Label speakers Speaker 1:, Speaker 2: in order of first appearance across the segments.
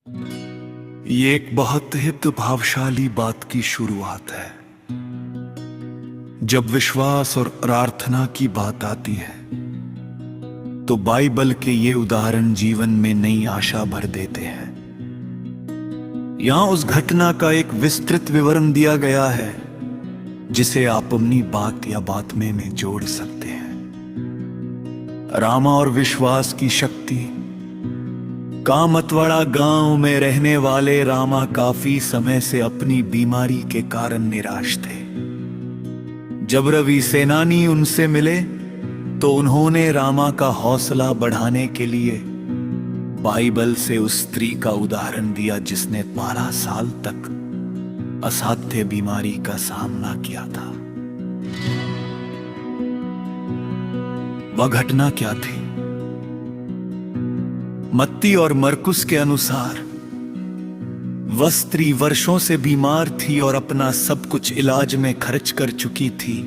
Speaker 1: ये एक बहुत ही प्रभावशाली बात की शुरुआत है। जब विश्वास और प्रार्थना की बात आती है तो बाइबल के ये उदाहरण जीवन में नई आशा भर देते हैं। यहां उस घटना का एक विस्तृत विवरण दिया गया है जिसे आप अपनी बात या बात में जोड़ सकते हैं। रामा और विश्वास की शक्ति। कामतवाड़ा गांव में रहने वाले रामा काफी समय से अपनी बीमारी के कारण निराश थे। जब रवि सेनानी उनसे मिले तो उन्होंने रामा का हौसला बढ़ाने के लिए बाइबल से उस स्त्री का उदाहरण दिया जिसने 12 साल तक असाध्य बीमारी का सामना किया था। वह घटना क्या थी? मत्ती और मरकुस के अनुसार वह स्त्री वर्षों से बीमार थी और अपना सब कुछ इलाज में खर्च कर चुकी थी,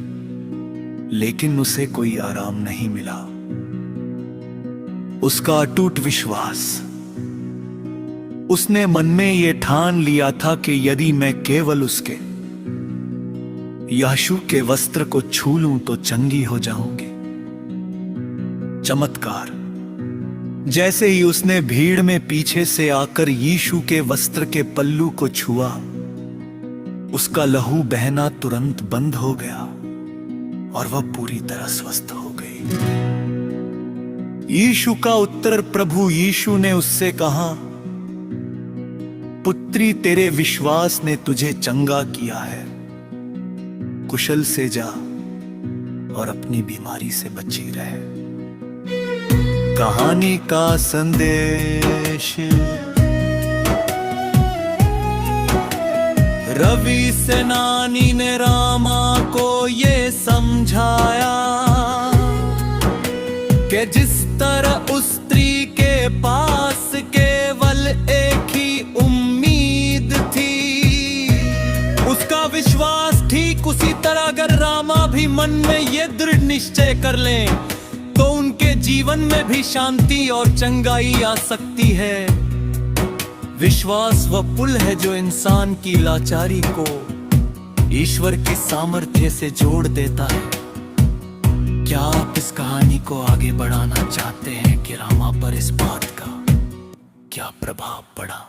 Speaker 1: लेकिन उसे कोई आराम नहीं मिला। उसका अटूट विश्वास। उसने मन में यह ठान लिया था कि यदि मैं केवल उसके यीशु के वस्त्र को छू लूं तो चंगी हो जाऊंगी। चमत्कार। जैसे ही उसने भीड़ में पीछे से आकर यीशु के वस्त्र के पल्लू को छुआ, उसका लहू बहना तुरंत बंद हो गया और वह पूरी तरह स्वस्थ हो गई। यीशु का उत्तर। प्रभु यीशु ने उससे कहा, पुत्री, तेरे विश्वास ने तुझे चंगा किया है। कुशल से जा और अपनी बीमारी से बची रहे। कहानी का संदेश। रवि सेनानी ने रामा को ये समझाया कि जिस तरह उस स्त्री के पास केवल एक ही उम्मीद थी, उसका विश्वास ठीक उसी तरह अगर रामा भी मन में ये दृढ़ निश्चय कर लें तो उनके जीवन में भी शांति और चंगाई आ सकती है। विश्वास वह पुल है जो इंसान की लाचारी को ईश्वर की सामर्थ्य से जोड़ देता है। क्या आप इस कहानी को आगे बढ़ाना चाहते हैं कि रामा पर इस बात का क्या प्रभाव पड़ा?